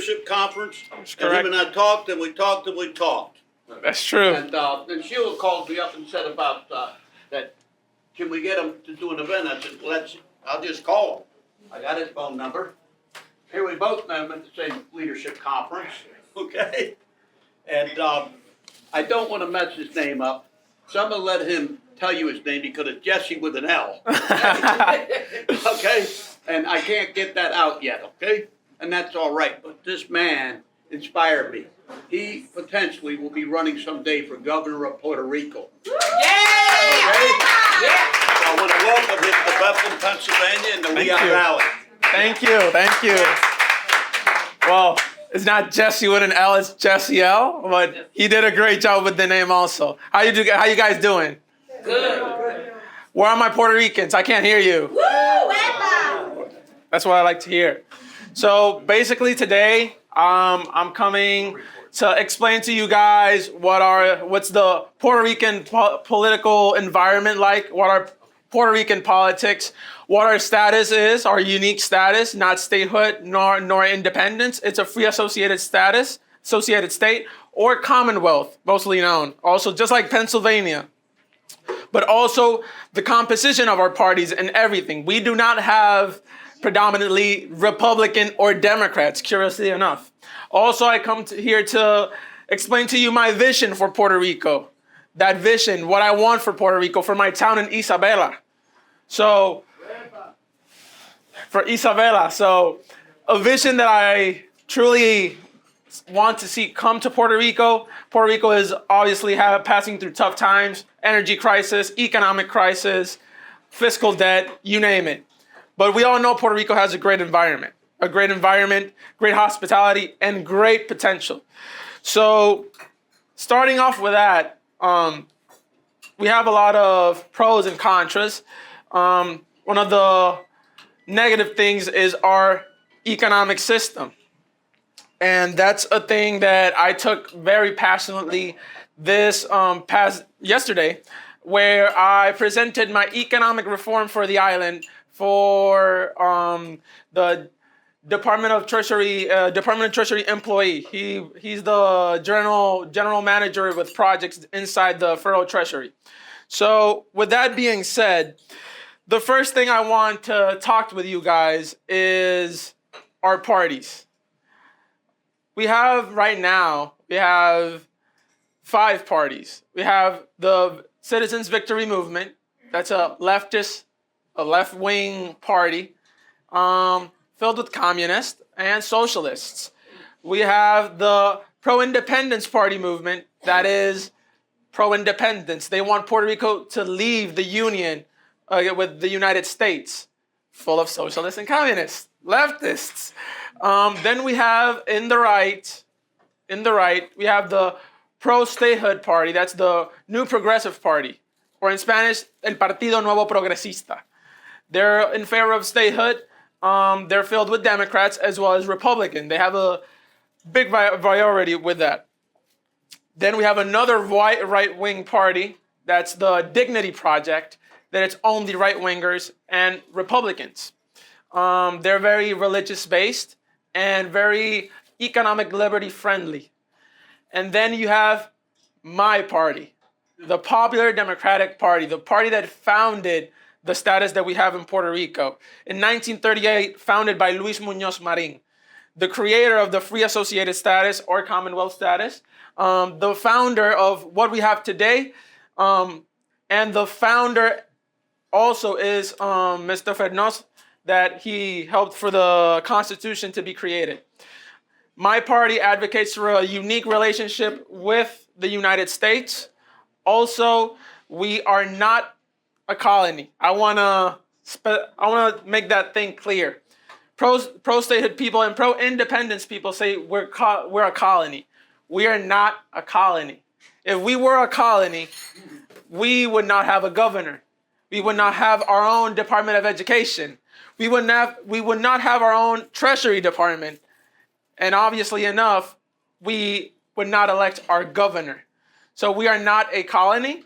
leadership conference. That's and correct. him and I talked, and we talked, and we talked. That's true. And Sheila called me up and said about that, can we get him to do an event? I said, well, I'll just call him. I got his phone number. Here we both met him at the same leadership conference, okay? And I don't want to mess his name up, so I'm going to let him tell you his name because it's Jesse with an L. Okay? And I can't get that out yet, okay? And that's all right, but this man inspired me. He potentially will be running someday for governor of Puerto Rico. Yeah! Okay? Yeah! So I want to welcome him to Bethlehem, Pennsylvania, and the Thank Lehigh you. Valley. Thank you. Well, it's not Jesse with an L, it's Jessiel, but he did a great job with the name also. How you guys doing? Good. Where are my Puerto Ricans? I can't hear you. Woo! Epa! That's what I like to hear. So basically today, I'm coming to explain to you guys what's the Puerto Rican political environment like, what our Puerto Rican politics, what our status is, our unique status, not statehood nor independence. It's a free associated state, or Commonwealth, mostly known. Also, just like Pennsylvania. But also the composition of our parties and everything. We do not have predominantly Republican or Democrats, curiously enough. Also, I come here to explain to you my vision for Puerto Rico. That vision, what I want for Puerto Rico, for my town in Isabela. So, for Isabela, so a vision that I truly want to see come to Puerto Rico. Puerto Rico is obviously passing through tough times, energy crisis, economic crisis, fiscal debt, you name it. But we all know Puerto Rico has a great environment, great hospitality, and great potential. So starting off with that, we have a lot of pros and contras. One of the negative things is our economic system. And that's a thing that I took very passionately this past yesterday, where I presented my economic reform for the island for the Department of Treasury employee. He's the general manager with projects inside the Federal Treasury. So with that being said, the first thing I want to talk with you guys is our parties. We have 5 parties. We have the Citizens Victory Movement. That's a left-wing party filled with communists and socialists. We have the pro-independence party movement that is pro-independence. They want Puerto Rico to leave the union with the United States, full of socialists and communists, leftists. Then we have in the right, we have the pro-statehood party. That's the New Progressive Party, or in Spanish, El Partido Nuevo Progresista. They're in favor of statehood. They're filled with Democrats as well as Republican. They have a big variety with that. Then we have another right-wing party. That's the Dignity Project. That it's only right-wingers and Republicans. They're very religious-based and very economic liberty friendly. And then you have my party, the Popular Democratic Party, the party that founded the status that we have in Puerto Rico. In 1938, founded by Luis Muñoz Marin, the creator of the free associated status or Commonwealth status, the founder of what we have today, and the founder also is Mr. Fernández, that he helped for the Constitution to be created. My party advocates for a unique relationship with the United States. Also, we are not a colony. I wanna make that thing clear. Pro-statehood people and pro-independence people say we're a colony. We are not a colony. If we were a colony, we would not have a governor. We would not have our own Department of Education. We would not have our own Treasury Department. And obviously enough, we would not elect our governor. So we are not a colony.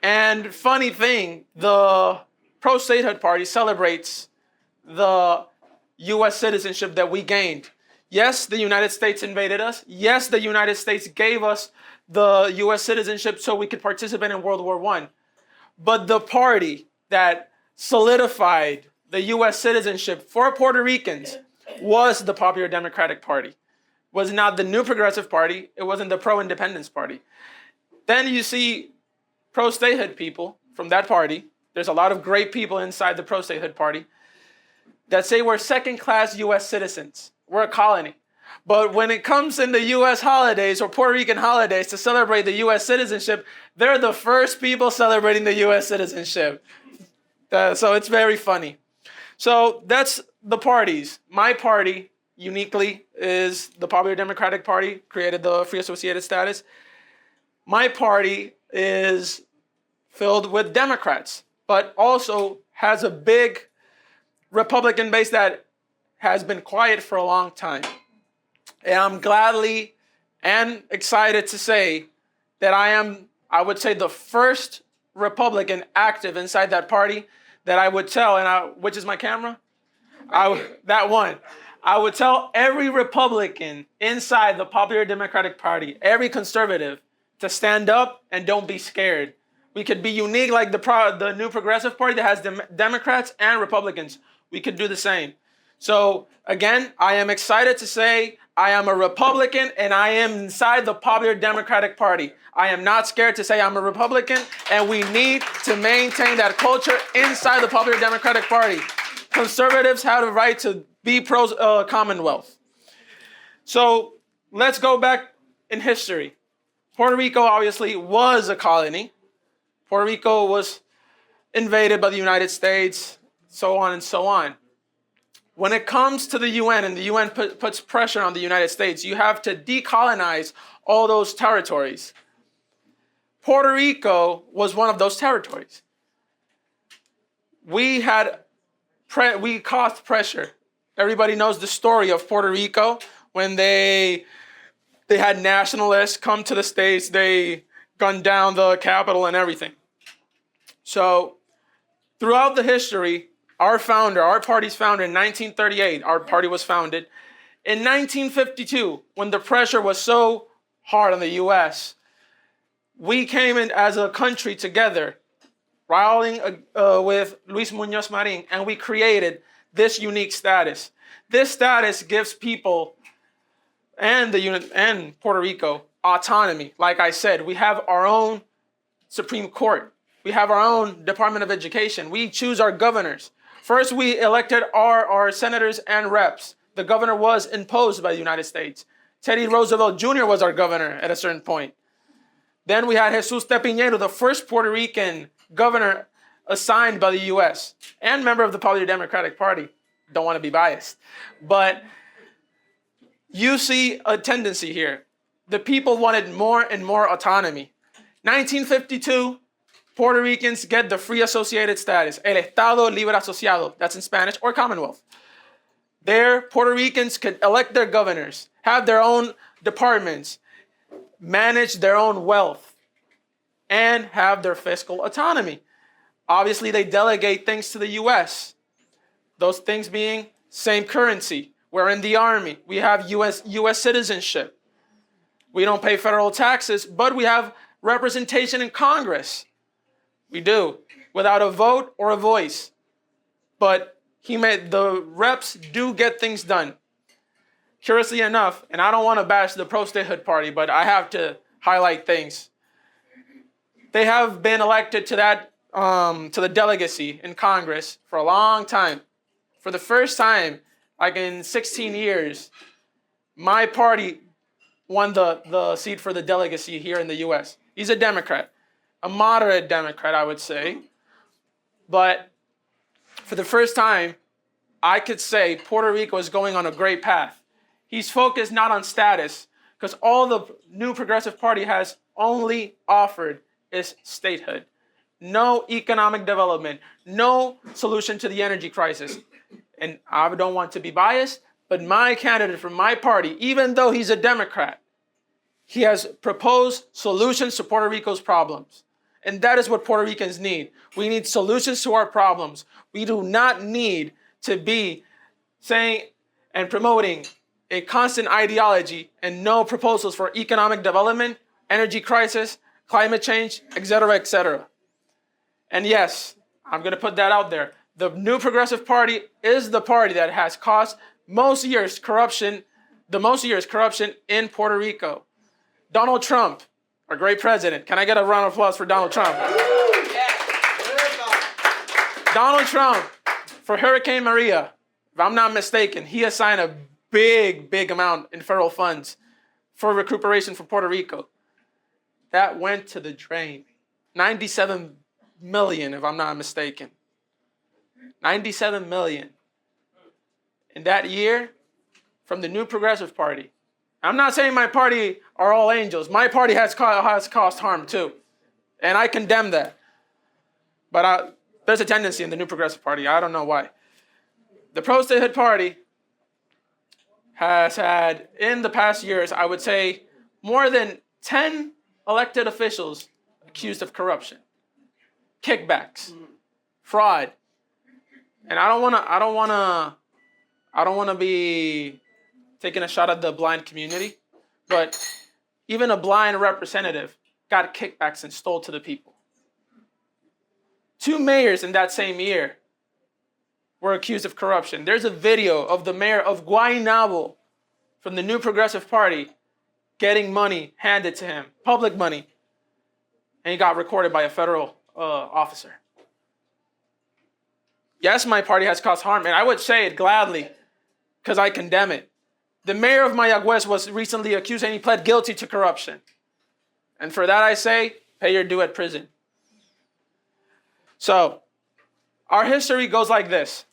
And funny thing, the pro-statehood party celebrates the U.S. citizenship that we gained. Yes, the United States invaded us. Yes, the United States gave us the U.S. citizenship so we could participate in World War I. But the party that solidified the U.S. citizenship for Puerto Ricans was the Popular Democratic Party. It was not the New Progressive Party. It wasn't the Pro-Independence Party. Then you see pro-statehood people from that party. There's a lot of great people inside the pro-statehood party that say we're second-class U.S. citizens. We're a colony. But when it comes in the U.S. holidays or Puerto Rican holidays to celebrate the U.S. citizenship, they're the first people celebrating the U.S. citizenship. So it's very funny. So that's the parties. My party, uniquely, is the Popular Democratic Party, created the free associated status. My party is filled with Democrats, but also has a big Republican base that has been quiet for a long time. And I'm gladly and excited to say that I would say, the first Republican active inside that party that I would tell, which is my camera? That one. I would tell every Republican inside the Popular Democratic Party, every conservative, to stand up and don't be scared. We could be unique like the New Progressive Party that has Democrats and Republicans. We could do the same. So again, I am excited to say I am a Republican and I am inside the Popular Democratic Party. I am not scared to say I'm a Republican, and we need to maintain that culture inside the Popular Democratic Party. Conservatives have the right to be pro-Commonwealth. So let's go back in history. Puerto Rico obviously was a colony. Puerto Rico was invaded by the United States, so on and so on. When it comes to the UN and the UN puts pressure on the United States, you have to decolonize all those territories. Puerto Rico was one of those territories. We caused pressure. Everybody knows the story of Puerto Rico. When they had nationalists come to the States, they gunned down the Capitol and everything. So throughout the history, our party's founder in 1938, our party was founded. In 1952, when the pressure was so hard on the U.S., we came in as a country together, rallying with Luis Muñoz Marin, and we created this unique status. This status gives people and Puerto Rico autonomy. Like I said, we have our own Supreme Court. We have our own Department of Education. We choose our governors. First, we elected our senators and reps. The governor was imposed by the United States. Teddy Roosevelt Jr. was our governor at a certain point. Then we had Jesus de Piñero, the first Puerto Rican governor assigned by the U.S. and member of the Popular Democratic Party. Don't want to be biased. But you see a tendency here. The people wanted more and more autonomy. 1952, Puerto Ricans get the free associated status, el Estado Libre Asociado, that's in Spanish, or Commonwealth. There, Puerto Ricans could elect their governors, have their own departments, manage their own wealth, and have their fiscal autonomy. Obviously, they delegate things to the U.S., those things being same currency. We're in the Army. We have U.S. citizenship. We don't pay federal taxes, but we have representation in Congress. We do, without a vote or a voice. But the reps do get things done. Curiously enough, and I don't want to bash the pro-statehood party, but I have to highlight things. They have been elected to the delegacy in Congress for a long time. For the first time, like in 16 years, my party won the seat for the delegacy here in the U.S. He's a Democrat, a moderate Democrat, I would say. But for the first time, I could say Puerto Rico is going on a great path. He's focused not on status, because all the New Progressive Party has only offered is statehood. No economic development, no solution to the energy crisis. And I don't want to be biased, but my candidate from my party, even though he's a Democrat, he has proposed solutions to Puerto Rico's problems. And that is what Puerto Ricans need. We need solutions to our problems. We do not need to be saying and promoting a constant ideology and no proposals for economic development, energy crisis, climate change, etc., etc. And yes, I'm going to put that out there. The New Progressive Party is the party that has caused the most years corruption in Puerto Rico. Donald Trump, our great president. Can I get a round of applause for Donald Trump? Donald Trump, for Hurricane Maria, if I'm not mistaken, he assigned a big amount in federal funds for recuperation for Puerto Rico. That went to the drain. 97 million, if I'm not mistaken. 97 million. In that year, from the New Progressive Party. I'm not saying my party are all angels. My party has caused harm too. And I condemn that. But there's a tendency in the New Progressive Party. I don't know why. The pro-statehood party has had, in the past years, I would say, more than 10 elected officials accused of corruption, kickbacks, fraud. And I don't want to be taking a shot at the blind community, but even a blind representative got kickbacks and stole to the people. 2 mayors in that same year were accused of corruption. There's a video of the mayor of Guaynabo from the New Progressive Party getting money handed to him, public money, and he got recorded by a federal officer. Yes, my party has caused harm, and I would say it gladly because I condemn it. The mayor of Mayagüez was recently accused and he pled guilty to corruption. And for that I say, pay your due at prison. So, our history goes like this.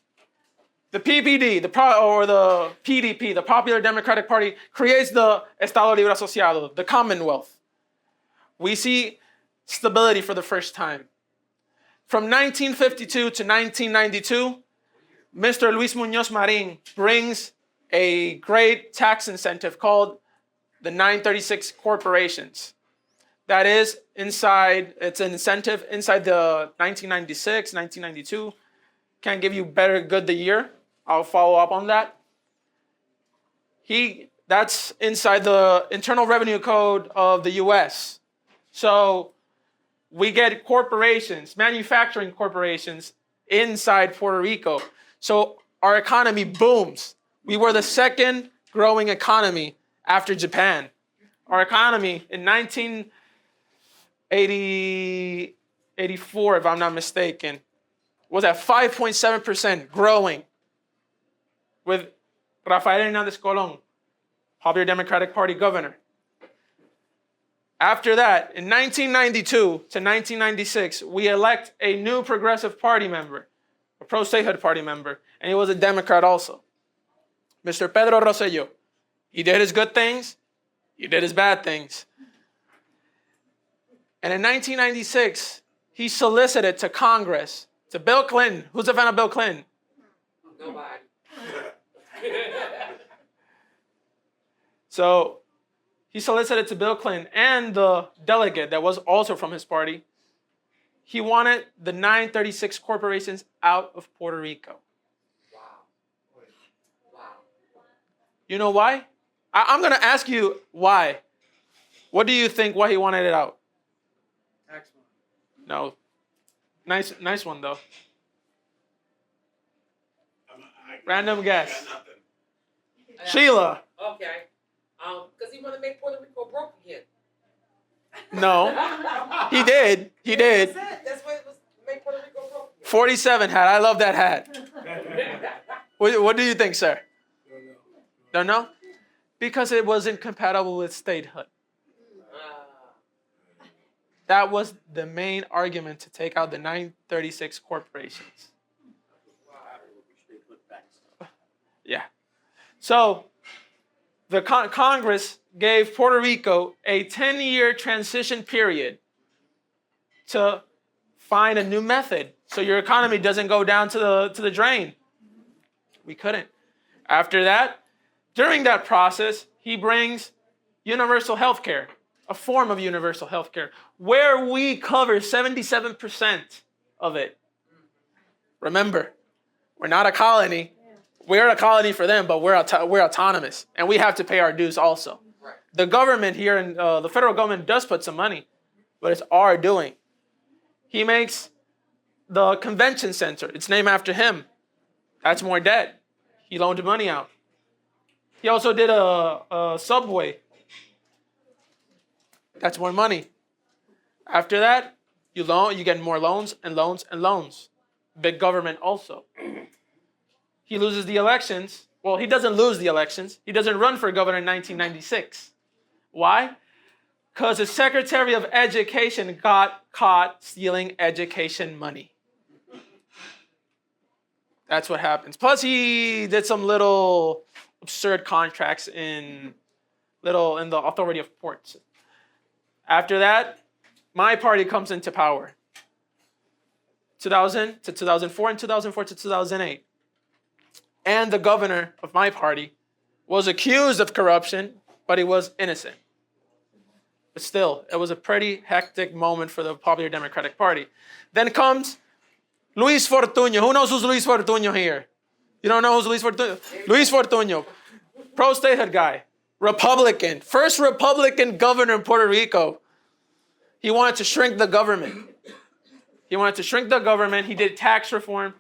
The PPD, the PDP, the Popular Democratic Party, creates the Estado Libre Asociado, the Commonwealth. We see stability for the first time. From 1952 to 1992, Mr. Luis Muñoz Marín brings a great tax incentive called the 936 corporations. That is it's an incentive inside the 1996, 1992. Can't give you good the year. I'll follow up on that. That's inside the Internal Revenue Code of the US. So we get corporations, manufacturing corporations inside Puerto Rico. So our economy booms. We were the second growing economy after Japan. Our economy in 1984, if I'm not mistaken, was at 5.7% growing with Rafael Hernández Colón, Popular Democratic Party governor. After that, in 1992 to 1996, we elect a new Progressive Party member, a pro-statehood party member, and he was a Democrat also. Mr. Pedro Rosselló. He did his good things, he did his bad things. And in 1996, he solicited to Congress, to Bill Clinton. Who's a fan of Bill Clinton? Nobody. So he solicited to Bill Clinton and the delegate that was also from his party. He wanted the 936 corporations out of Puerto Rico. You know why? I'm going to ask you why. What do you think why he wanted it out? Tax money. No. Nice one, though. Random guess. Sheila. Okay. Because he want to make Puerto Rico broke again. No. He did. That's what it was, make Puerto Rico broke again. 47 hat. I love that hat. What do you think, sir? Don't know? Because it wasn't compatible with statehood. That was the main argument to take out the 936 corporations. Yeah. So the Congress gave Puerto Rico a 10-year transition period to find a new method so your economy doesn't go down to the drain. We couldn't. After that, during that process, he brings universal health care, a form of universal health care, where we cover 77% of it. Remember, we're not a colony. We're a colony for them, but we're autonomous, and we have to pay our dues also. Right. The government here, and the federal government does put some money, but it's our doing. He makes the convention center. It's named after him. That's more debt. He loaned money out. He also did a subway. That's more money. After that, you get more loans and loans and loans. Big government also. He loses the elections. Well, he doesn't lose the elections. He doesn't run for governor in 1996. Why? Because the Secretary of Education got caught stealing education money. That's what happens. Plus, he did some little absurd contracts in the authority of ports. After that, my party comes into power. 2000 to 2004 and 2004 to 2008. And the governor of my party was accused of corruption, but he was innocent. But still, it was a pretty hectic moment for the Popular Democratic Party. Then comes Luis Fortuño. Who knows who's Luis Fortuño here? You don't know who's Luis Fortuño? Luis Fortuño, pro-statehood guy, Republican, first Republican governor in Puerto Rico. He wanted to shrink the government. He did tax reform.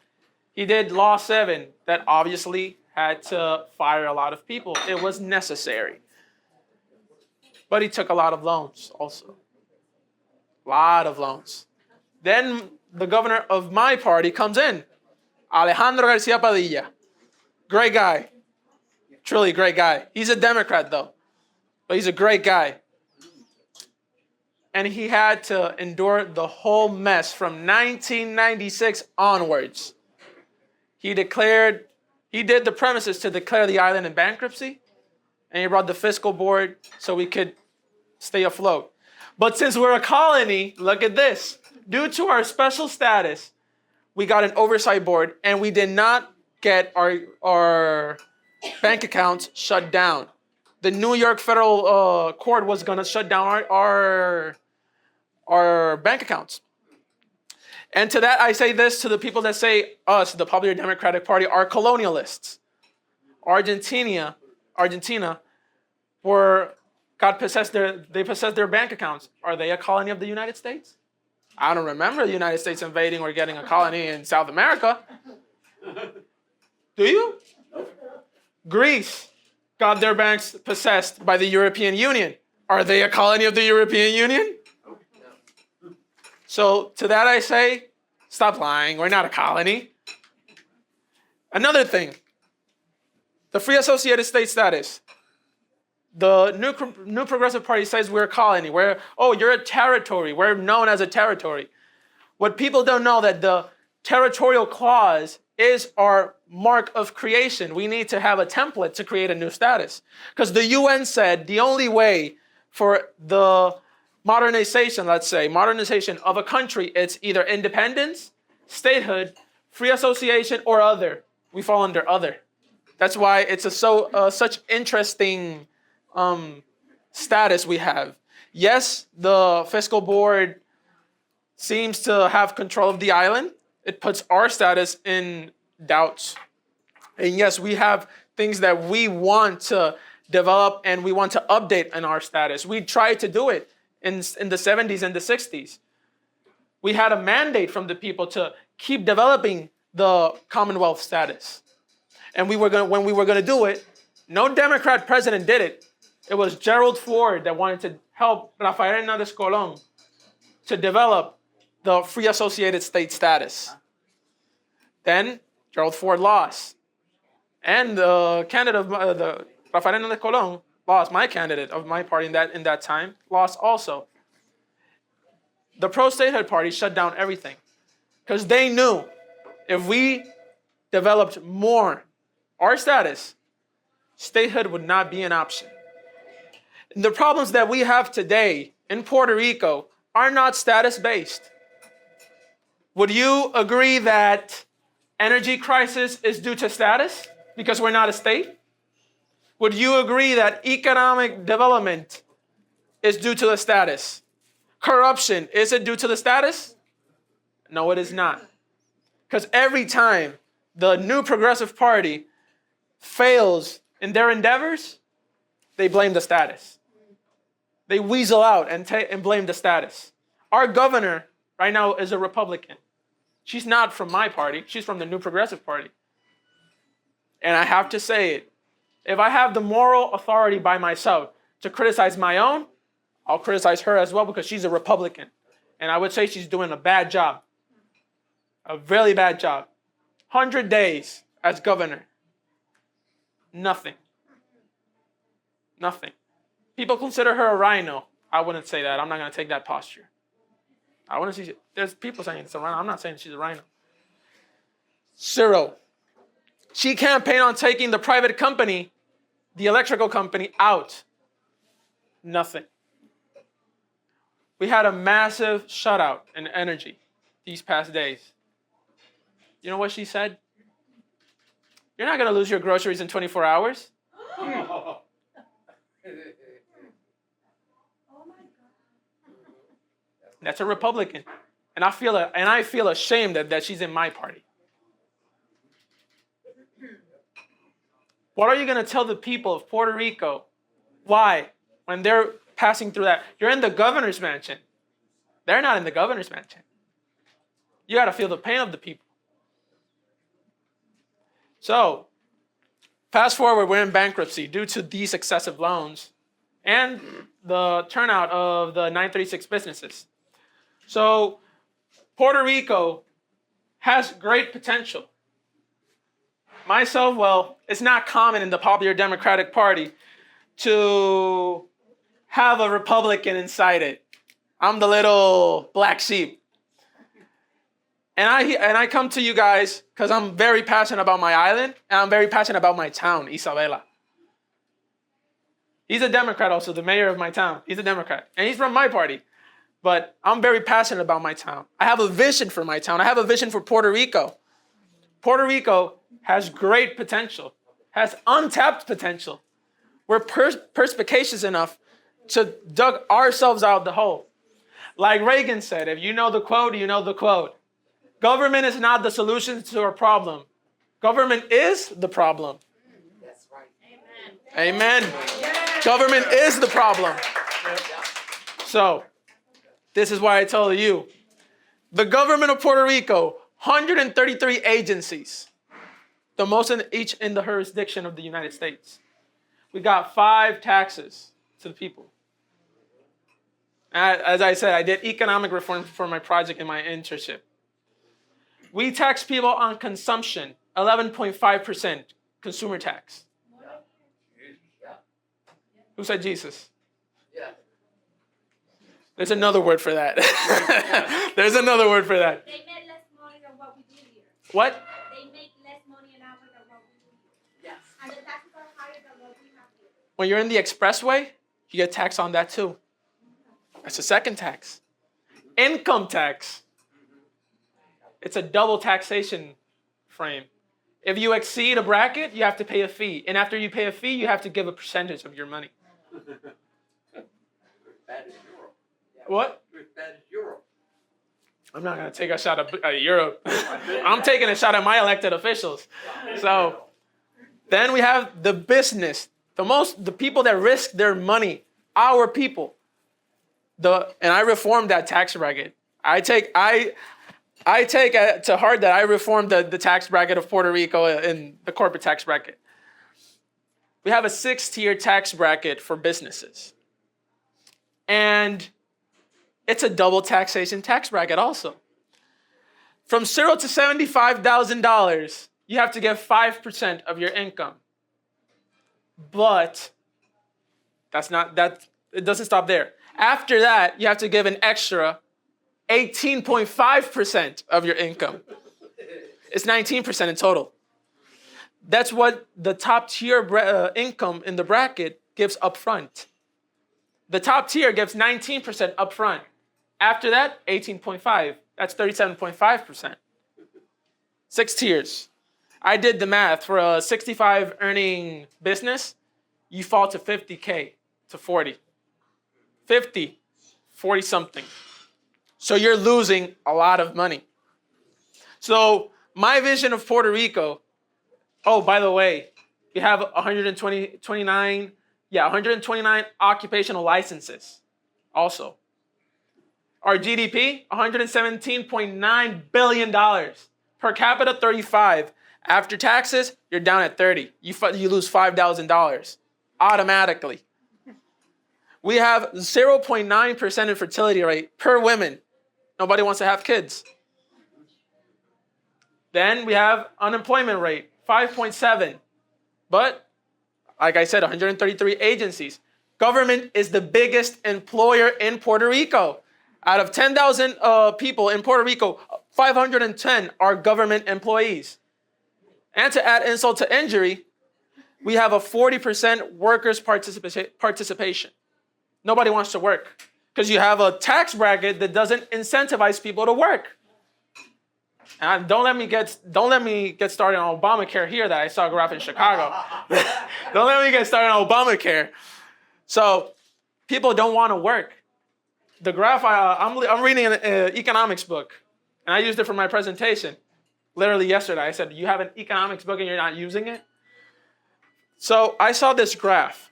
He did Law 7 that obviously had to fire a lot of people. It was necessary. But he took a lot of loans also. A lot of loans. Then the governor of my party comes in, Alejandro Garcia Padilla. Great guy. Truly great guy. He's a Democrat though, but he's a great guy. And he had to endure the whole mess from 1996 onwards. He did the premises to declare the island in bankruptcy, and he brought the fiscal board so we could stay afloat. But since we're a colony, look at this. Due to our special status, we got an oversight board, and we did not get our bank accounts shut down. The New York federal court was going to shut down our bank accounts. And to that, I say this to the people that say us, the Popular Democratic Party, are colonialists. Argentina possessed their bank accounts. Are they a colony of the United States? I don't remember the United States invading or getting a colony in South America. Do you? Greece got their banks possessed by the European Union. Are they a colony of the European Union? So to that I say, stop lying. We're not a colony. Another thing, the Free Associated State status. The New Progressive Party says we're a colony. You're a territory. We're known as a territory. What people don't know that the territorial clause is our mark of creation. We need to have a template to create a new status. Because the UN said the only way for the modernization of a country, it's either independence, statehood, free association, or other. We fall under other. That's why it's such interesting status we have. Yes, the fiscal board seems to have control of the island. It puts our status in doubt. And yes, we have things that we want to develop and we want to update in our status. We tried to do it in the 70s and the 60s. We had a mandate from the people to keep developing the Commonwealth status. And when we were going to do it, no Democrat president did it. It was Gerald Ford that wanted to help Rafael Hernández Colón to develop the Free Associated State status. Then Gerald Ford lost. And the candidate of Rafael Hernández Colón lost. My candidate of my party in that time lost also. The pro-statehood party shut down everything because they knew if we developed more our status, statehood would not be an option. And the problems that we have today in Puerto Rico are not status-based. Would you agree that energy crisis is due to status because we're not a state? Would you agree that economic development is due to the status? Corruption, is it due to the status? No, it is not. Because every time the New Progressive Party fails in their endeavors, they blame the status. They weasel out and blame the status. Our governor right now is a Republican. She's not from my party. She's from the New Progressive Party. And I have to say it. If I have the moral authority by myself to criticize my own, I'll criticize her as well because she's a Republican. And I would say she's doing a bad job. A really bad job. 100 days as governor. Nothing. Nothing. People consider her a rhino. I wouldn't say that. I'm not going to take that posture. I wouldn't see. There's people saying it's a rhino. I'm not saying she's a rhino. Zero. She campaigned on taking the private company, the electrical company, out. Nothing. We had a massive shutout in energy these past days. You know what she said? You're not going to lose your groceries in 24 hours. That's a Republican. And I feel ashamed that she's in my party. What are you going to tell the people of Puerto Rico? Why? When they're passing through that. You're in the governor's mansion. They're not in the governor's mansion. You got to feel the pain of the people. So, fast forward, we're in bankruptcy due to these excessive loans and the turnout of the 936 businesses. So, Puerto Rico has great potential. Myself, well, it's not common in the popular Democratic Party to have a Republican inside it. I'm the little black sheep. And I come to you guys because I'm very passionate about my island and I'm very passionate about my town, Isabela. He's a Democrat also, the mayor of my town. He's a Democrat. And he's from my party. But I'm very passionate about my town. I have a vision for my town. I have a vision for Puerto Rico. Puerto Rico has great potential, has untapped potential. We're perspicacious enough to dug ourselves out the hole. Like Reagan said, if you know the quote, you know the quote. Government is not the solution to our problem. Government is the problem. That's right. Amen. Yeah. Government is the problem. So, this is why I tell you, the government of Puerto Rico, 133 agencies, the most in each in the jurisdiction of the United States. We got 5 taxes to the people. As I said, I did economic reform for my project and my internship. We tax people on consumption, 11.5% consumer tax. Who said Jesus? Yeah. There's another word for that. There's another word for that. They make less money than what we do here. What? They make less money in Africa than what we do here. Yes. And the taxes are higher than what we have here. When you're in the expressway, you get taxed on that too. That's the second tax. Income tax. It's a double taxation frame. If you exceed a bracket, you have to pay a fee. And after you pay a fee, you have to give a percentage of your money. Bad as Europe. What? Bad as Europe. I'm not going to take a shot at Europe. I'm taking a shot at my elected officials. So then we have the business, the people that risk their money, our people. And I reformed that tax bracket. I take to heart that I reformed the tax bracket of Puerto Rico in the corporate tax bracket. We have a 6-tier tax bracket for businesses. And it's a double taxation tax bracket also. From $0 to $75,000, you have to give 5% of your income. But it doesn't stop there. After that, you have to give an extra 18.5% of your income. It's 19% in total. That's what the top tier income in the bracket gives up front. The top tier gives 19% up front. After that, 18.5. That's 37.5%. 6 tiers. I did the math. For a 65 earning business, you fall to 50K to 40. 50, 40 something. So you're losing a lot of money. So my vision of Puerto Rico, oh, by the way, We have 129 occupational licenses also. Our GDP, $117.9 billion. Per capita, 35. After taxes, you're down at 30. You lose $5,000 automatically. We have 0.9% infertility rate per woman. Nobody wants to have kids. Then we have unemployment rate, 5.7. But, like I said, 133 agencies. Government is the biggest employer in Puerto Rico. Out of 10,000 people in Puerto Rico, 510 are government employees. And to add insult to injury, we have a 40% workers' participation. Nobody wants to work because you have a tax bracket that doesn't incentivize people to work. And don't let me get started on Obamacare here that I saw graph in Chicago. Don't let me get started on Obamacare. So people don't want to work. The graph, I'm reading an economics book, and I used it for my presentation. Literally yesterday, I said, you have an economics book and you're not using it? So I saw this graph.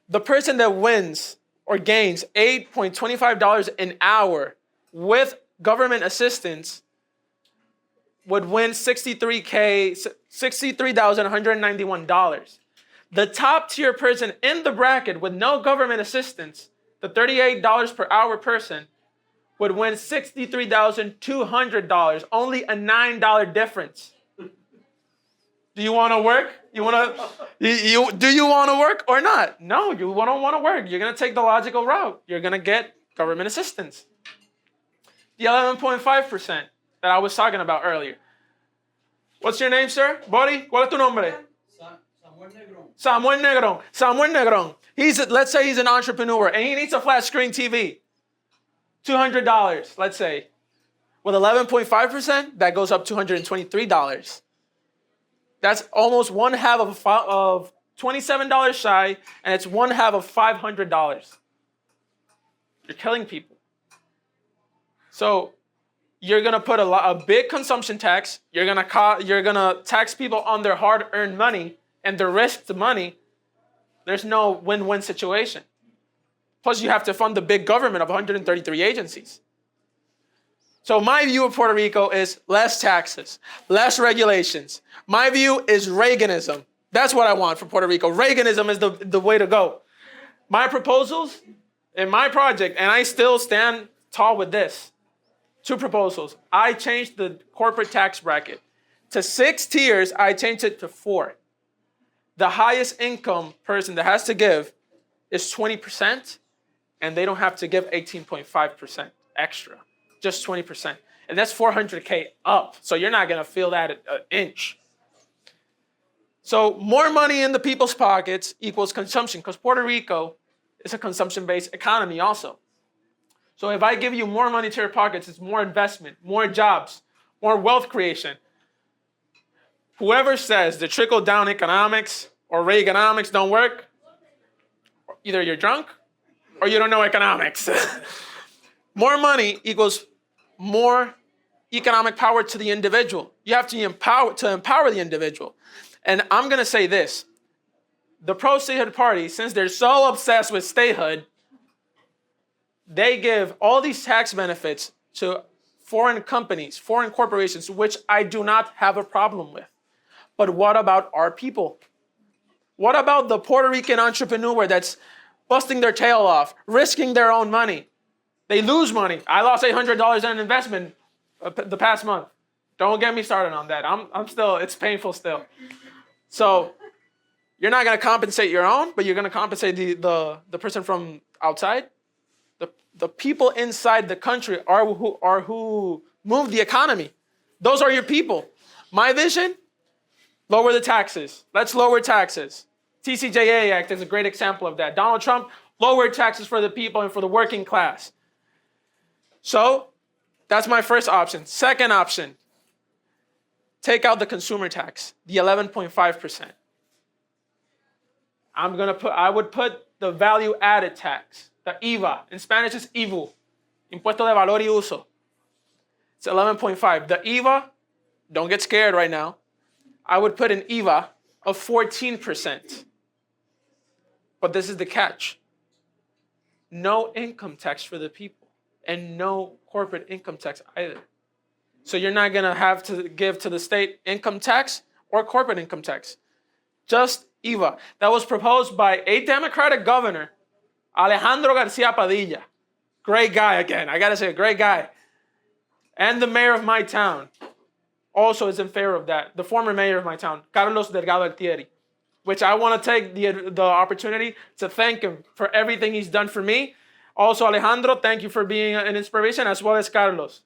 The person that wins or gains $8.25 an hour with government assistance would win $63,191. The top tier person in the bracket with no government assistance, the $38 per hour person, would win $63,200, only a $9 difference. Do you want to work? Do you want to work or not? No, you don't want to work. You're going to take the logical route. You're going to get government assistance. The 11.5% that I was talking about earlier. What's your name, sir? Buddy, ¿cuál es tu nombre? Samuel Negron. Samuel Negron. Let's say he's an entrepreneur and he needs a flat screen TV. $200, let's say. With 11.5%, that goes up to $223. That's almost one half of $27 shy, and it's one half of $500. You're killing people. So you're gonna put a big consumption tax. You're gonna tax people on their hard-earned money and their risked money. There's no win-win situation. Plus, you have to fund the big government of 133 agencies. So my view of Puerto Rico is less taxes, less regulations. My view is Reaganism. That's what I want for Puerto Rico. Reaganism is the way to go. My proposals in my project, and I still stand tall with this. 2 proposals. I changed the corporate tax bracket. To 6 tiers, I changed it to 4. The highest income person that has to give is 20%, and they don't have to give 18.5% extra, just 20%. And that's $400K up, so you're not gonna feel that an inch. So more money in the people's pockets equals consumption, because Puerto Rico is a consumption-based economy also. So if I give you more money to your pockets, it's more investment, more jobs, more wealth creation. Whoever says the trickle-down economics or Reaganomics don't work, either you're drunk or you don't know economics. More money equals more economic power to the individual. You have to empower the individual. And I'm going to say this. The pro-statehood party, since they're so obsessed with statehood, they give all these tax benefits to foreign companies, foreign corporations, which I do not have a problem with. But what about our people? What about the Puerto Rican entrepreneur that's busting their tail off, risking their own money? They lose money. I lost $800 in an investment the past month. Don't get me started on that. I'm still, it's painful still. So you're not going to compensate your own, but you're going to compensate the person from outside. The people inside the country are who move the economy. Those are your people. My vision, lower the taxes. Let's lower taxes. TCJA Act is a great example of that. Donald Trump lowered taxes for the people and for the working class. So that's my first option. Second option, take out the consumer tax, the 11.5%. I would put the value added tax, the IVA. In Spanish it's IVU, Impuesto de Valor y Uso. It's 11.5. The IVA, don't get scared right now. I would put an IVA of 14%. But this is the catch. No income tax for the people and no corporate income tax either. So you're not going to have to give to the state income tax or corporate income tax. Just IVA. That was proposed by a Democratic governor, Alejandro Garcia Padilla. Great guy again. I got to say, a great guy. And the mayor of my town also is in favor of that. The former mayor of my town, Carlos Delgado Altieri, which I want to take the opportunity to thank him for everything he's done for me. Also, Alejandro, thank you for being an inspiration, as well as Carlos.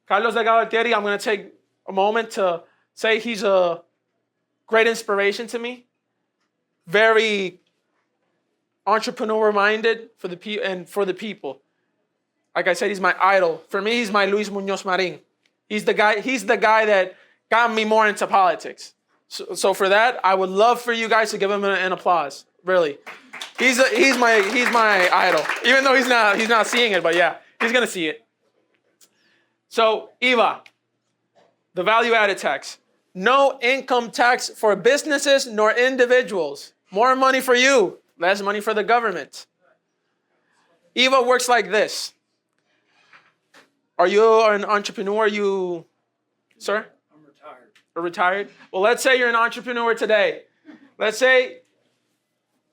Carlos Delgado Altieri, I'm going to take a moment to say he's a great inspiration to me. Very entrepreneur-minded for the people. Like I said, he's my idol. For me, he's my Luis Muñoz Marin. He's the guy that got me more into politics. So for that, I would love for you guys to give him an applause. Really, he's my idol. Even though he's not seeing it, but yeah, he's gonna see it. So IVA, the value-added tax, no income tax for businesses nor individuals. More money for you, less money for the government. IVA works like this. Are you an entrepreneur? Sir? I'm retired. Or retired? Well, let's say you're an entrepreneur today. Let's say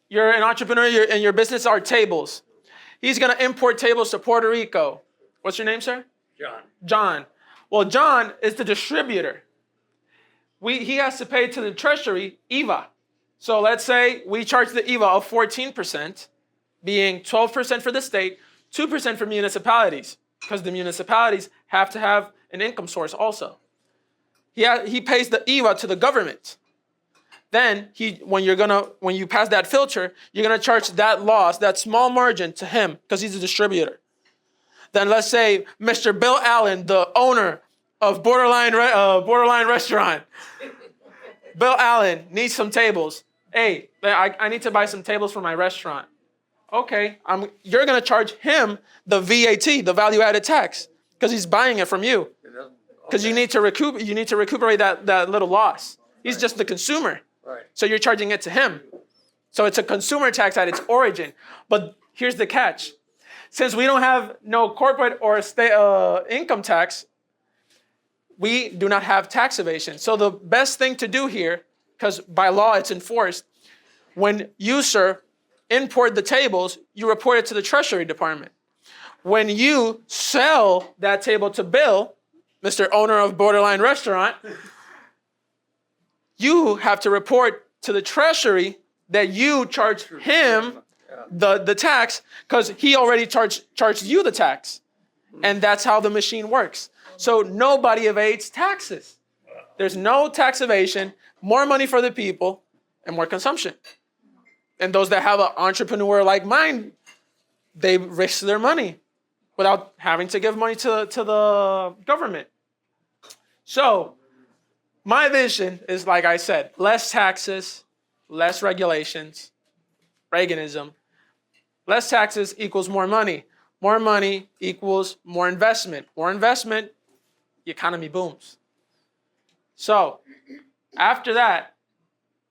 you're an entrepreneur and your business are tables. He's going to import tables to Puerto Rico. What's your name, sir? John. John. Well, John is the distributor. He has to pay to the treasury IVA. So let's say we charge the IVA of 14%, being 12% for the state, 2% for municipalities, because the municipalities have to have an income source also. He pays the IVA to the government. Then when you pass that filter, you're gonna charge that loss, that small margin, to him because he's a distributor. Then let's say Mr. Bill Allen, the owner of Borderline Restaurant. Bill Allen needs some tables. Hey, I need to buy some tables for my restaurant. Okay, you're gonna charge him the VAT, the value-added tax, because he's buying it from you. Because you need to recuperate that little loss. He's just the consumer. Right. So you're charging it to him. So it's a consumer tax at its origin. But here's the catch. Since we don't have no corporate or state income tax, we do not have tax evasion. So the best thing to do here, because by law it's enforced, when you, sir, import the tables, you report it to the Treasury Department. When you sell that table to Bill, Mr. Owner of Borderline Restaurant, you have to report to the Treasury that you charged him the tax because he already charged you the tax. And that's how the machine works. So nobody evades taxes. There's no tax evasion, more money for the people, and more consumption. And those that have an entrepreneur-like mind, they risk their money without having to give money to the government. So my vision is, like I said, less taxes, less regulations, Reaganism. Less taxes equals more money. More money equals more investment. More investment, the economy booms. So after that,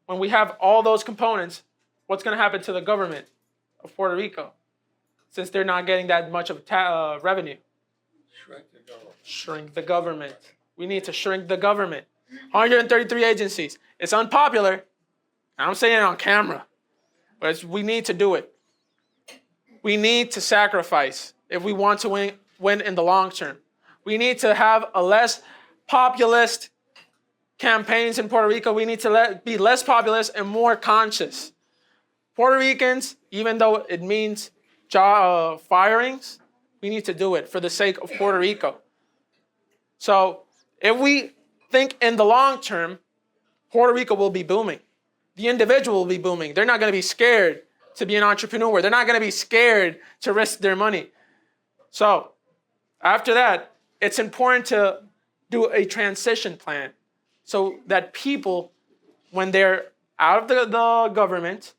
when we have all those components, what's going to happen to the government of Puerto Rico? Since they're not getting that much of revenue. Shrink the government. Shrink the government. We need to shrink the government. 133 agencies. It's unpopular. I'm saying it on camera. But we need to do it. We need to sacrifice if we want to win in the long term. We need to have a less populist campaigns in Puerto Rico. We need to be less populist and more conscious. Puerto Ricans, even though it means job firings, we need to do it for the sake of Puerto Rico. So if we think in the long term, Puerto Rico will be booming. The individual will be booming. They're not going to be scared to be an entrepreneur. They're not going to be scared to risk their money. So after that, it's important to do a transition plan so that people, when they're out of the government,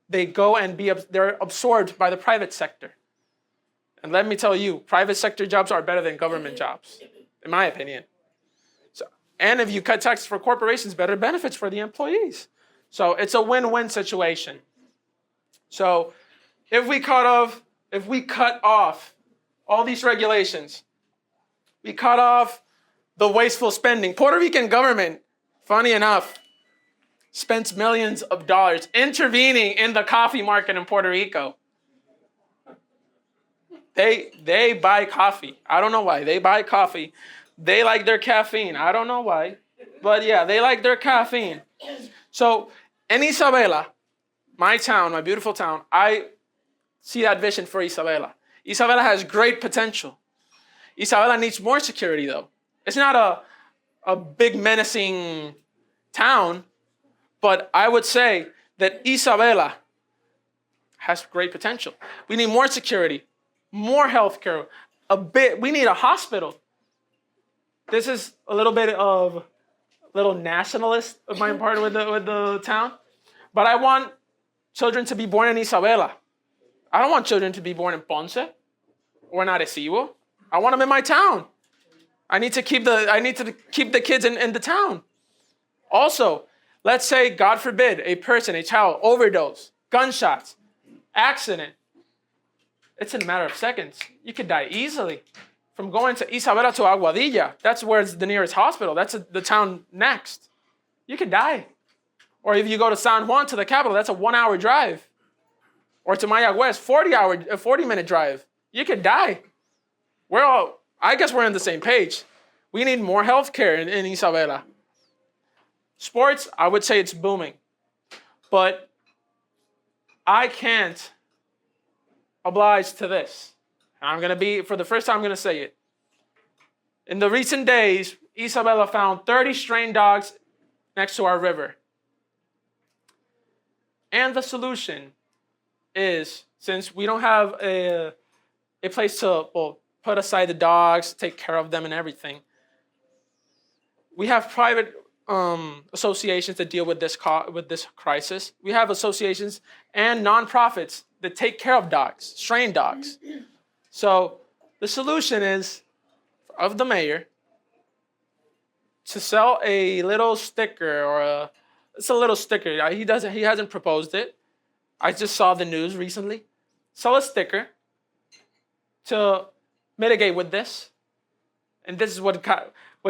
they go and they're absorbed by the private sector. And let me tell you, private sector jobs are better than government jobs, in my opinion. So And if you cut taxes for corporations, better benefits for the employees. So it's a win-win situation. So if we cut off all these regulations, we cut off the wasteful spending. Puerto Rican government, funny enough, spends millions of dollars intervening in the coffee market in Puerto Rico. They buy coffee. I don't know why. They buy coffee. They like their caffeine. I don't know why. But yeah, they like their caffeine. So in Isabela, my town, my beautiful town, I see that vision for Isabela. Isabela has great potential. Isabela needs more security though. It's not a big menacing town, but I would say that Isabela has great potential. We need more security, more healthcare, we need a hospital. This is a little nationalist of my part with the town, but I want children to be born in Isabela. I don't want children to be born in Ponce or in Arecibo. I want them in my town. I need to keep the kids in the town. Also, let's say, God forbid, a child, overdose, gunshots, accident. It's in a matter of seconds. You could die easily. From going to Isabela to Aguadilla, that's where it's the nearest hospital. That's the town next. You could die. Or if you go to San Juan, to the capital, that's a 1-hour drive. Or to Mayagüez, 40-minute drive. You could die. I guess we're on the same page. We need more healthcare in Isabela. Sports, I would say it's booming. But I can't oblige to this. For the first time, I'm going to say it. In the recent days, Isabela found 30 stray dogs next to our river. And the solution is, since we don't have a place to put aside the dogs, take care of them and everything, we have private associations that deal with this crisis. We have associations and nonprofits that take care of dogs, stray dogs. So the solution is, of the mayor, to sell a little sticker it's a little sticker. He hasn't proposed it. I just saw the news recently. Sell a sticker to mitigate with this. And this is what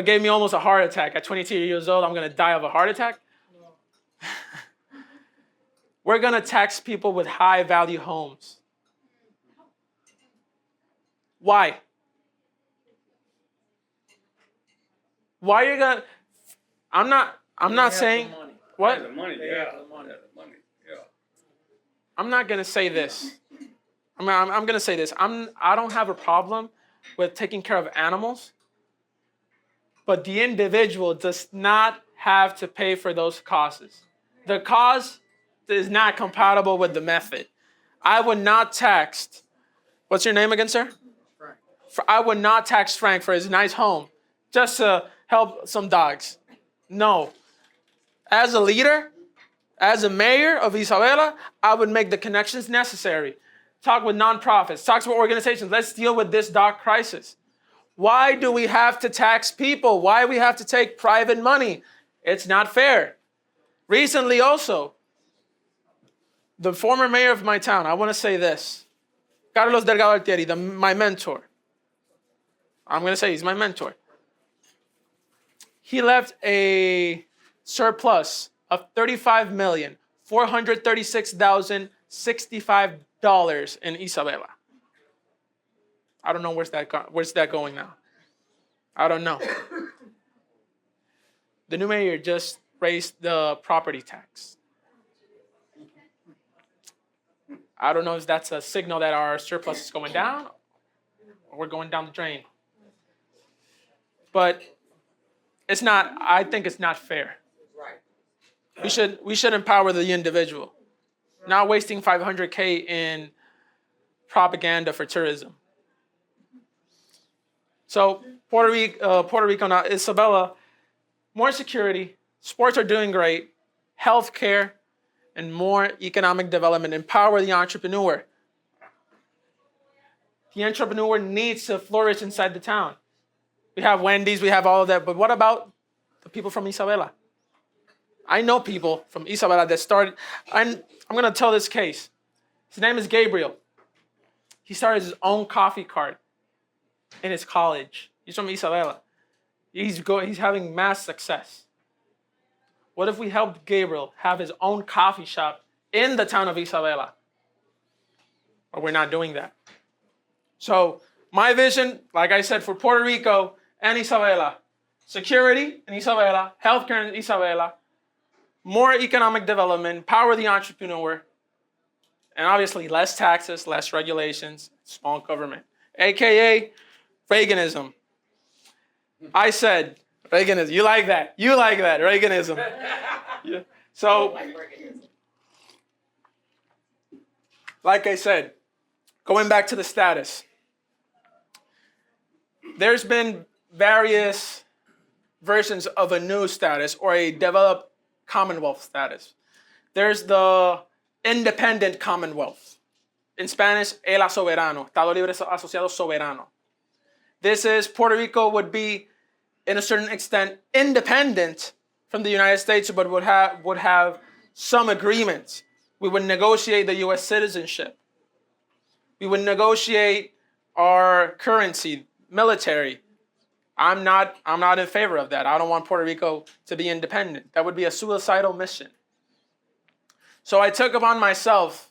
gave me almost a heart attack. At 22 years old, I'm going to die of a heart attack. No. We're going to tax people with high-value homes. Why? Why you're going to... I'm not saying... What? The money, yeah. The money, yeah. I'm not going to say this. I'm going to say this. I don't have a problem with taking care of animals, but the individual does not have to pay for those costs. The cost is not compatible with the method. I would not tax... What's your name again, sir? I would not tax Frank for his nice home just to help some dogs. No. As a leader, as a mayor of Isabela, I would make the connections necessary. Talk with nonprofits, talk with organizations. Let's deal with this dog crisis. Why do we have to tax people? Why do we have to take private money? It's not fair. Recently also, the former mayor of my town, I want to say this, Carlos Delgado Altieri, my mentor. I'm going to say he's my mentor. He left a surplus of $35,436,065 in Isabela. I don't know where's that going now. I don't know. The new mayor just raised the property tax. I don't know if that's a signal that our surplus is going down or we're going down the drain. But it's not, I think it's not fair. Right. We should empower the individual, not wasting $500K in propaganda for tourism. So Puerto Rico now, Isabela, more security, sports are doing great, healthcare, and more economic development. Empower the entrepreneur. The entrepreneur needs to flourish inside the town. We have Wendy's, we have all of that, but what about The people from Isabela. I know people from Isabela that started, I'm going to tell this case. His name is Gabriel. He started his own coffee cart in his college. He's from Isabela. He's having mass success. What if we helped Gabriel have his own coffee shop in the town of Isabela? But we're not doing that. So my vision, like I said, for Puerto Rico and Isabela, security in Isabela, healthcare in Isabela, more economic development, empower the entrepreneur, and obviously less taxes, less regulations, small government, AKA Reaganism. I said Reaganism. You like that? You like that, Reaganism. Yeah. So, like I said, going back to the status, there's been various versions of a new status or a developed Commonwealth status. There's the independent Commonwealth. In Spanish, el soberano, Estado Libre Asociado Soberano. This is Puerto Rico would be, in a certain extent, independent from the United States, but would have some agreements. We would negotiate the U.S. citizenship. We would negotiate our currency, military. I'm not in favor of that. I don't want Puerto Rico to be independent. That would be a suicidal mission. So I took upon myself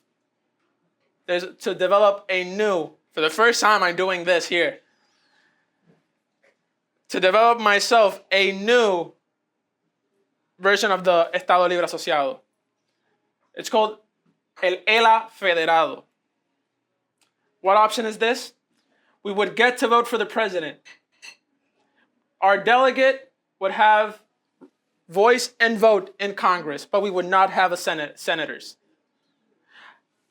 to develop for the first time I'm doing this here, to develop myself a new version of the Estado Libre Asociado. It's called El ELA Federado. What option is this? We would get to vote for the president. Our delegate would have voice and vote in Congress, but we would not have senators.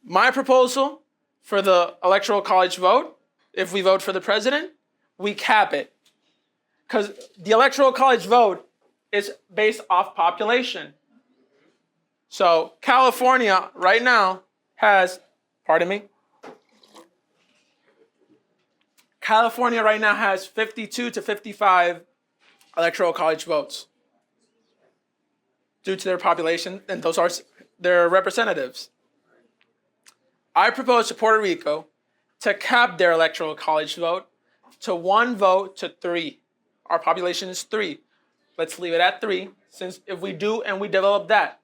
My proposal for the Electoral College vote, if we vote for the president, we cap it. Because the Electoral College vote is based off population. So California right now has, California right now has 52 to 55 Electoral College votes due to their population, and those are their representatives. I propose to Puerto Rico to cap their Electoral College vote to 1 vote to 3. Our population is 3. Let's leave it at 3, since if we do and we develop that.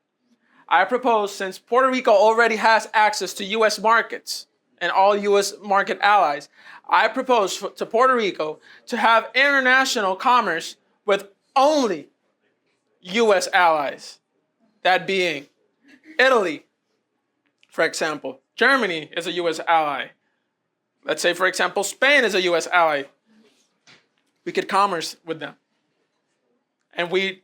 I propose, since Puerto Rico already has access to U.S. markets and all U.S. market allies, I propose to Puerto Rico to have international commerce with only U.S. allies. That being Italy, for example. Germany is a U.S. ally. Let's say, for example, Spain is a U.S. ally. We could commerce with them. And we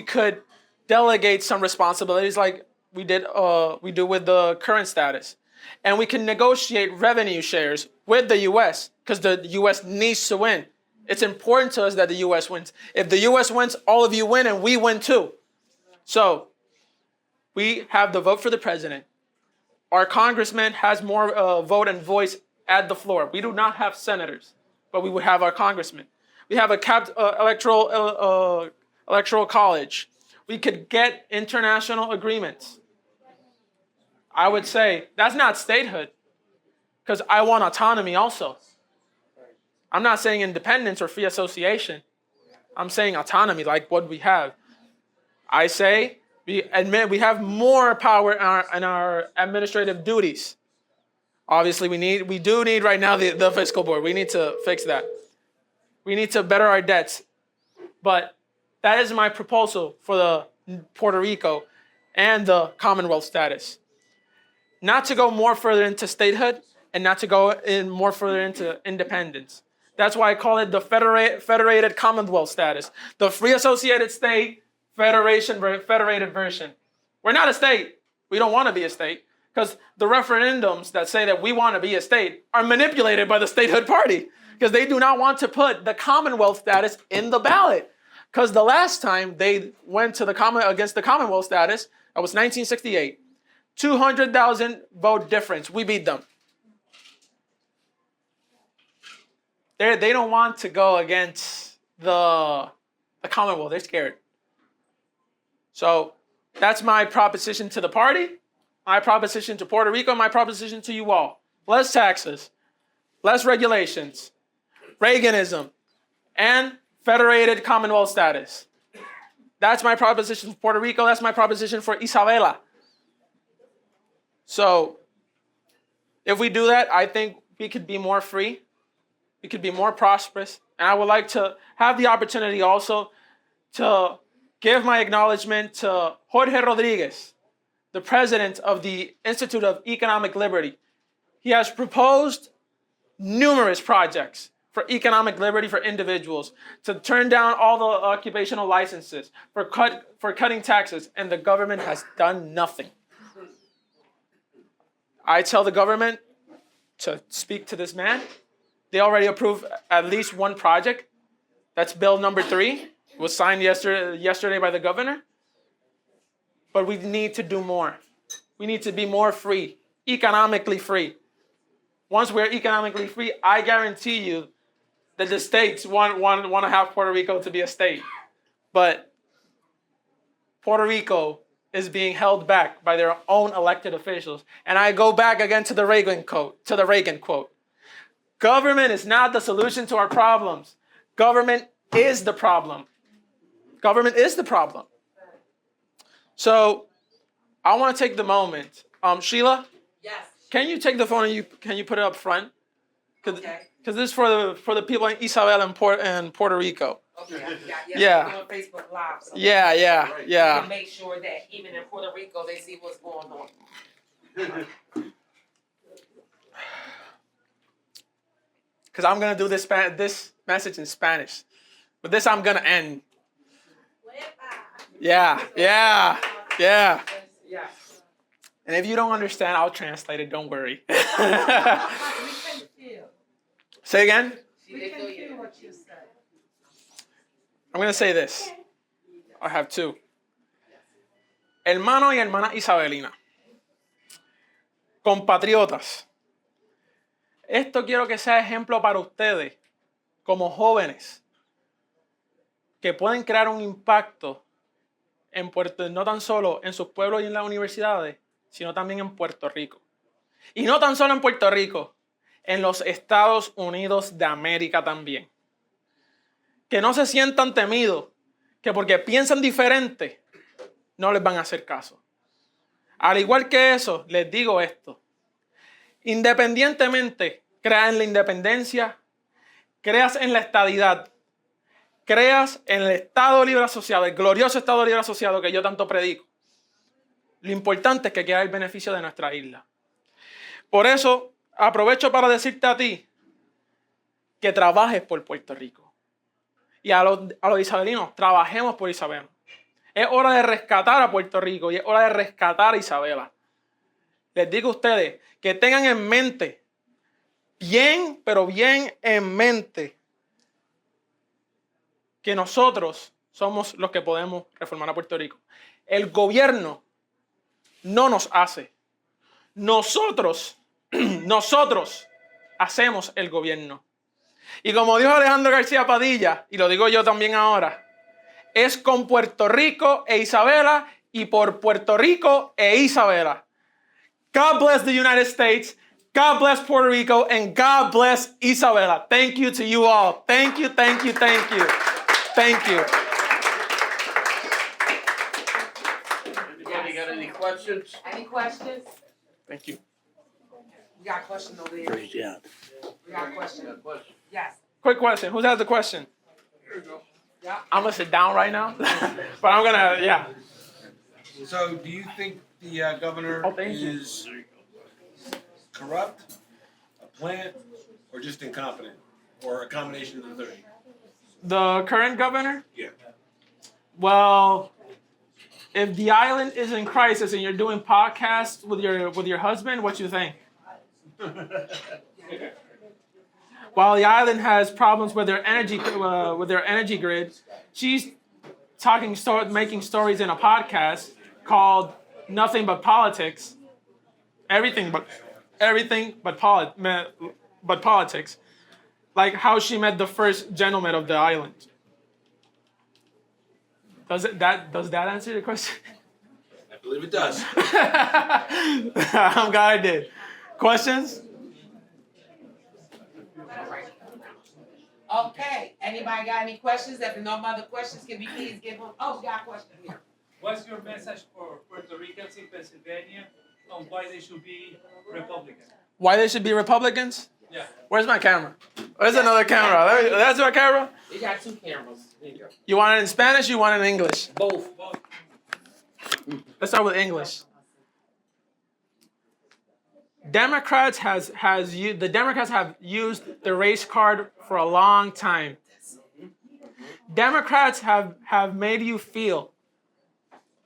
could delegate some responsibilities like we do with the current status. And we can negotiate revenue shares with the U.S. because the U.S. needs to win. It's important to us that the U.S. wins. If the U.S. wins, all of you win and we win too. So we have the vote for the president. Our congressman has more vote and voice at the floor. We do not have senators, but we would have our congressman. We have a capped electoral college. We could get international agreements. I would say that's not statehood, because I want autonomy also. I'm not saying independence or free association. I'm saying autonomy, like what we have. I say we admit we have more power in our administrative duties. Obviously, we do need right now the fiscal board. We need to fix that. We need to better our debts. But that is my proposal for the Puerto Rico and the Commonwealth status. Not to go more further into statehood and not to go in more further into independence. That's why I call it the federated Commonwealth status. The free associated state federated version. We're not a state. We don't want to be a state because the referendums that say that we want to be a state are manipulated by the statehood party because they do not want to put the Commonwealth status in the ballot. Because the last time they went to against the Commonwealth status, that was 1968. 200,000 vote difference. We beat them. They don't want to go against the Commonwealth. They're scared. So that's my proposition to the party, my proposition to Puerto Rico, my proposition to you all. Less taxes, less regulations, Reaganism, and federated Commonwealth status. That's my proposition for Puerto Rico. That's my proposition for Isabela. So if we do that, I think we could be more free. We could be more prosperous. And I would like to have the opportunity also to give my acknowledgement to Jorge Rodriguez, the president of the Institute of Economic Liberty. He has proposed numerous projects for economic liberty for individuals, to turn down all the occupational licenses, for cutting taxes, and the government has done nothing. I tell the government to speak to this man. They already approved at least one project. That's bill number 3. It was signed yesterday by the governor. But we need to do more. We need to be more free, economically free. Once we're economically free, I guarantee you that the states want to have Puerto Rico to be a state. But Puerto Rico is being held back by their own elected officials. And I go back again to the Reagan quote. Government is not the solution to our problems. Government is the problem. Government is the problem. So I want to take the moment. Sheila, Yes. can you take the phone and can you put it up front? Okay. Because this is for the people in Isabela and Puerto Rico. Okay. Yeah. We're on Facebook Live. So Yeah. we can make sure that even in Puerto Rico they see what's going on. Because I'm going to do this message in Spanish. But this I'm going to end. Yeah. Yeah. And if you don't understand, I'll translate it. Don't worry. Say again? We can feel what you said. I'm going to say this. I have 2. Hermano y hermana Isabelina. Compatriotas. Esto quiero que sea ejemplo para ustedes, como jóvenes, que pueden crear un impacto en no tan solo en sus pueblos y en las universidades, sino también en Puerto Rico. Y no tan solo en Puerto Rico, en los Estados Unidos de América también. Que no se sientan temidos, que porque piensan diferente, no les van a hacer caso. Al igual que eso, les digo esto. Independientemente, creas en la independencia, creas en la estadidad, creas en el Estado Libre Asociado, el glorioso Estado Libre Asociado que yo tanto predico. Lo importante es que quede el beneficio de nuestra isla. Por eso, aprovecho para decirte a ti que trabajes por Puerto Rico. Y a los isabelinos, trabajemos por Isabela. Es hora de rescatar a Puerto Rico y es hora de rescatar a Isabela. Les digo a ustedes que tengan en mente, bien, pero bien en mente, que nosotros somos los que podemos reformar a Puerto Rico. El gobierno no nos hace. Nosotros hacemos el gobierno. Y como dijo Alejandro García Padilla, y lo digo yo también ahora, es con Puerto Rico e Isabela y por Puerto Rico e Isabela. God bless the United States, God bless Puerto Rico, and God bless Isabela. Thank you to you all. Thank you, thank you, thank you. Thank you. Anybody got any questions? Any questions? Thank you. We got a question over there. Praise God. We got a question. Yes. Quick question. Who has the question? Yeah. I'm going to sit down right now. But I'm going to, yeah. So, do you think the governor Thank you. is corrupt, a plant, or just incompetent, or a combination of the three? The current governor? Yeah. Well, if the island is in crisis and you're doing podcasts with your husband, what you think? While the island has problems with their energy grid, she's making stories in a podcast called Nothing But Politics. Everything but politics. Like how she met the first gentleman of the island. Does that answer your question? I believe it does. I'm glad I did. Questions? Okay, anybody got any questions? If no other questions, can we please give them, oh, we got a question here. What's your message for Puerto Ricans in Pennsylvania on why they should be Republican? Why they should be Republicans? Yeah. Where's my camera? Where's another camera? That's my camera? You got 2 cameras. There you go. You want it in Spanish? You want it in English? Both. Let's start with English. The Democrats have used the race card for a long time. Democrats have made you feel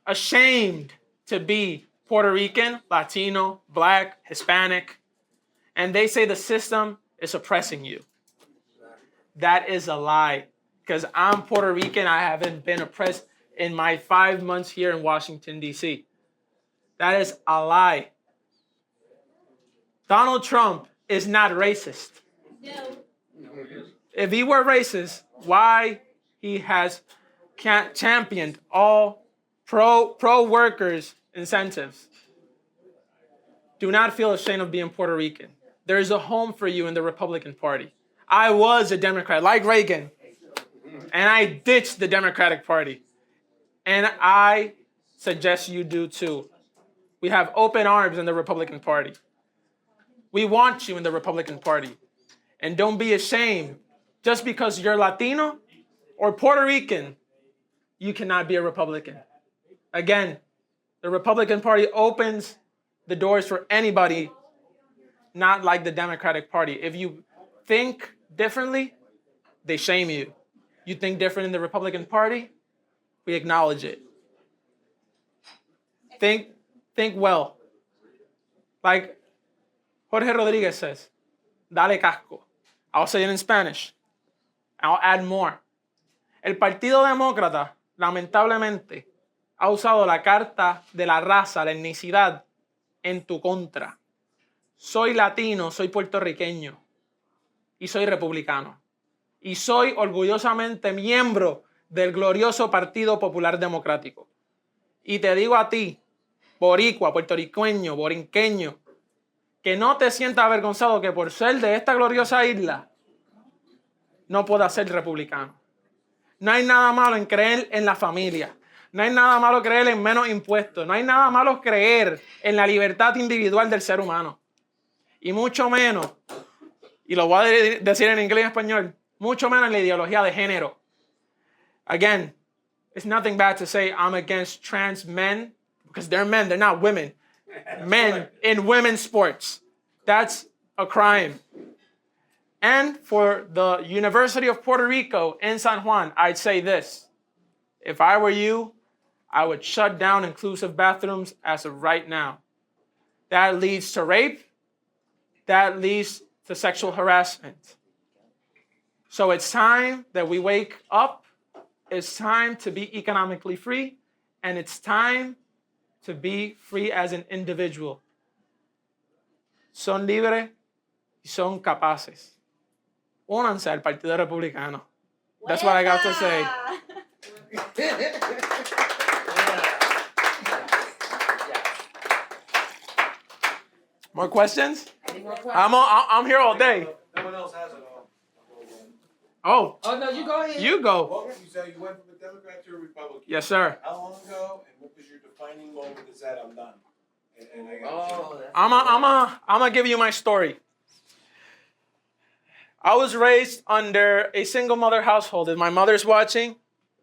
ashamed to be Puerto Rican, Latino, Black, Hispanic, and they say the system is oppressing you. That is a lie, because I'm Puerto Rican. I haven't been oppressed in my 5 months here in Washington, D.C. That is a lie. Donald Trump is not racist. No. If he were racist, why he has championed all pro workers incentives? Do not feel ashamed of being Puerto Rican. There is a home for you in the Republican Party. I was a Democrat, like Reagan, and I ditched the Democratic Party. And I suggest you do too. We have open arms in the Republican Party. We want you in the Republican Party. And don't be ashamed. Just because you're Latino or Puerto Rican, you cannot be a Republican. Again, the Republican Party opens the doors for anybody not like the Democratic Party. If you think differently, they shame you. You think different in the Republican Party, we acknowledge it. Think well. Like Jorge Rodriguez says, dale casco. I'll say it in Spanish. I'll add more. El Partido Demócrata, lamentablemente, ha usado la carta de la raza, la etnicidad, en tu contra. Soy latino, soy puertorriqueño y soy republicano. Y soy orgullosamente miembro del glorioso Partido Popular Democrático. Y te digo a ti, boricua, puertorriqueño, borinqueño, que no te sientas avergonzado que por ser de esta gloriosa isla no puedas ser republicano. No hay nada malo en creer en la familia. No hay nada malo creer en menos impuestos. No hay nada malo creer en la libertad individual del ser humano. Y mucho menos, y lo voy a decir en inglés y en español, mucho menos en la ideología de género. Again, it's nothing bad to say I'm against trans men, because they're men, they're not women. Men in women's sports. That's a crime. And for the University of Puerto Rico in San Juan, I'd say this. If I were you, I would shut down inclusive bathrooms as of right now. That leads to rape. That leads to sexual harassment. So it's time that we wake up. It's time to be economically free. And it's time to be free as an individual. Son libres y son capaces. Únanse al Partido Republicano. That's what I got to say. More questions? Any more questions? I'm here all day. No one else has it all. Oh, Oh, no, you go ahead. you go. What, you said you went from a Democrat to a Republican. Yes, sir. How long ago, and what was your defining moment that said, I'm done? And I got Oh, that's I'm gonna give you my story. I was raised under a single mother household. If my mother's watching,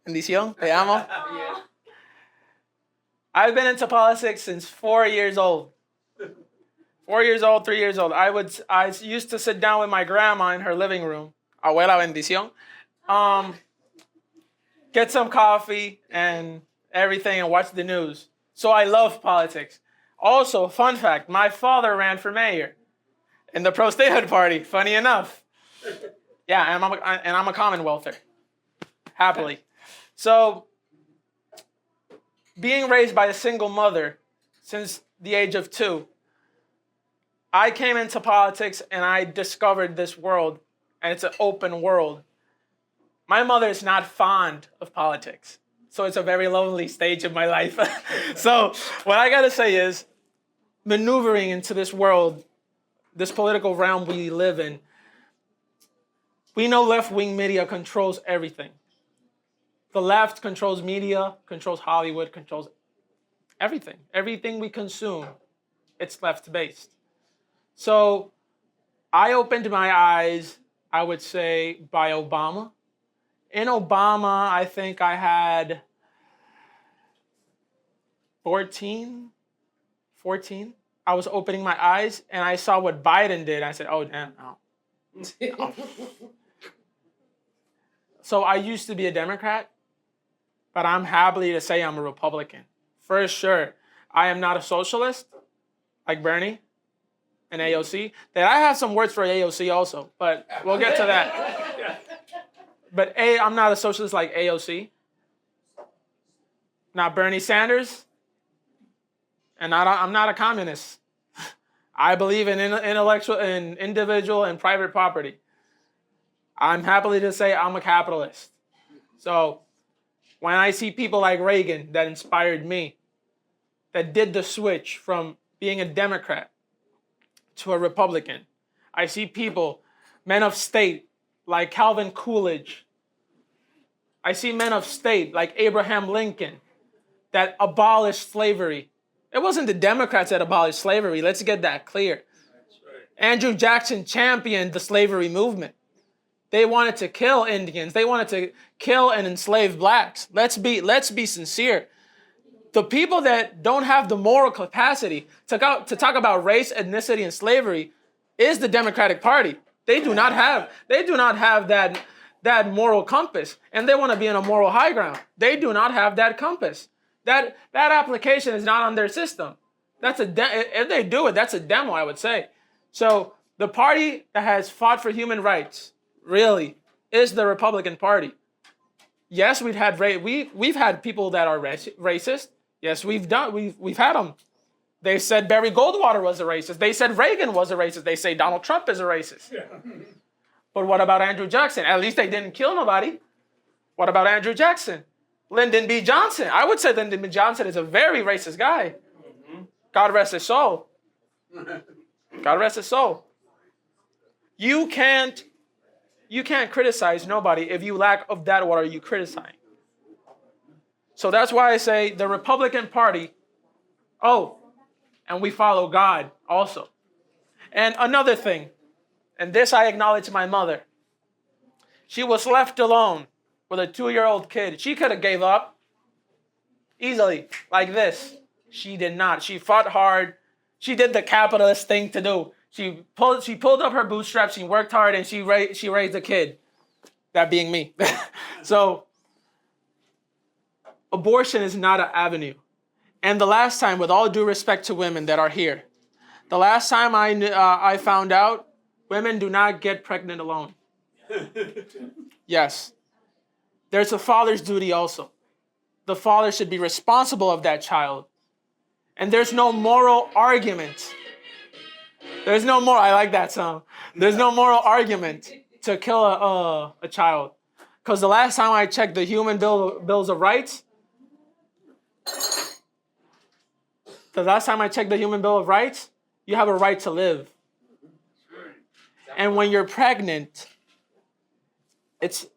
bendición, te amo. I've been into politics since 4 years old. 4 years old, 3 years old. I used to sit down with my grandma in her living room. Abuela bendición. Get some coffee and everything and watch the news. So I love politics. Also, fun fact, my father ran for mayor in the pro-statehood party, funny enough. Yeah, and I'm a Commonwealther, happily. So, being raised by a single mother since the age of 2, I came into politics and I discovered this world, and it's an open world. My mother is not fond of politics. So it's a very lonely stage of my life. So what I gotta say is, maneuvering into this world, this political realm we live in, we know left-wing media controls everything. The left controls media, controls Hollywood, controls everything. Everything we consume, it's left-based. So I opened my eyes, I would say, by Obama. In Obama, I think I had 14. I was opening my eyes and I saw what Biden did. I said, oh, damn, no. So I used to be a Democrat, but I'm happy to say I'm a Republican. For sure. I am not a socialist like Bernie and AOC. That I have some words for AOC also, but we'll get to that. But I'm not a socialist like AOC. Not Bernie Sanders. And I'm not a communist. I believe in individual and private property. I'm happy to say I'm a capitalist. So when I see people like Reagan that inspired me, that did the switch from being a Democrat to a Republican, I see people, men of state like Calvin Coolidge. I see men of state like Abraham Lincoln that abolished slavery. It wasn't the Democrats that abolished slavery. Let's get that clear. Andrew Jackson championed the slavery movement. They wanted to kill Indians. They wanted to kill and enslave blacks. Let's be sincere. The people that don't have the moral capacity to talk about race, ethnicity, and slavery is the Democratic Party. They do not have that moral compass, and they want to be in a moral high ground. They do not have that compass. That application is not on their system. If they do it, that's a demo, I would say. So the party that has fought for human rights really is the Republican Party. Yes, we've had people that are racist. Yes, we've had them. They said Barry Goldwater was a racist. They said Reagan was a racist. They say Donald Trump is a racist. Yeah. But what about Andrew Jackson? At least they didn't kill nobody. What about Andrew Jackson? Lyndon B. Johnson. I would say Lyndon B. Johnson is a very racist guy. God rest his soul. God rest his soul. You can't criticize nobody if you lack of that. What are you criticizing? So that's why I say the Republican Party. Oh, and we follow God also. And another thing, and this I acknowledge my mother. She was left alone with a 2-year-old kid. She could have gave up easily like this. She did not. She fought hard. She did the capitalist thing to do. She pulled up her bootstraps. She worked hard, and she raised a kid. That being me. So abortion is not an avenue. And the last time, with all due respect to women that are here, the last time I found out, women do not get pregnant alone. Yes. There's a father's duty also. The father should be responsible of that child. And there's no moral argument. I like that song. There's no moral argument to kill a child. Because the last time I checked the Human Bills of Rights, you have a right to live. And when you're pregnant, it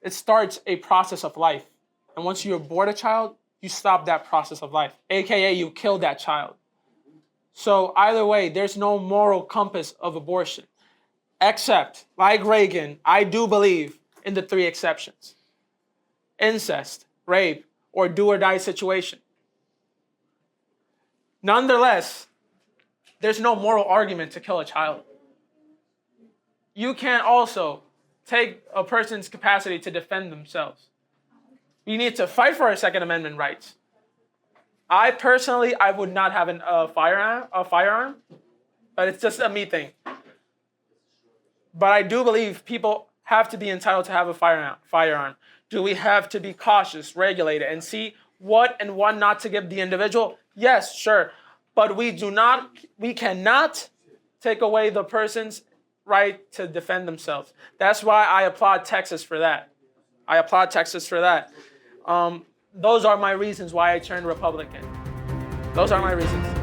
starts a process of life. And once you abort a child, you stop that process of life. AKA, you kill that child. So either way, there's no moral compass of abortion. Except, like Reagan, I do believe in the 3 exceptions. Incest, rape, or do or die situation. Nonetheless, there's no moral argument to kill a child. You can't also take a person's capacity to defend themselves. You need to fight for our Second Amendment rights. I personally would not have a firearm, but it's just a me thing. But I do believe people have to be entitled to have a firearm. Do we have to be cautious, regulated, and see what and what not to give the individual? Yes, sure. But we cannot take away the person's right to defend themselves. That's why I applaud Texas for that. I applaud Texas for that. Those are my reasons why I turned Republican. Those are my reasons.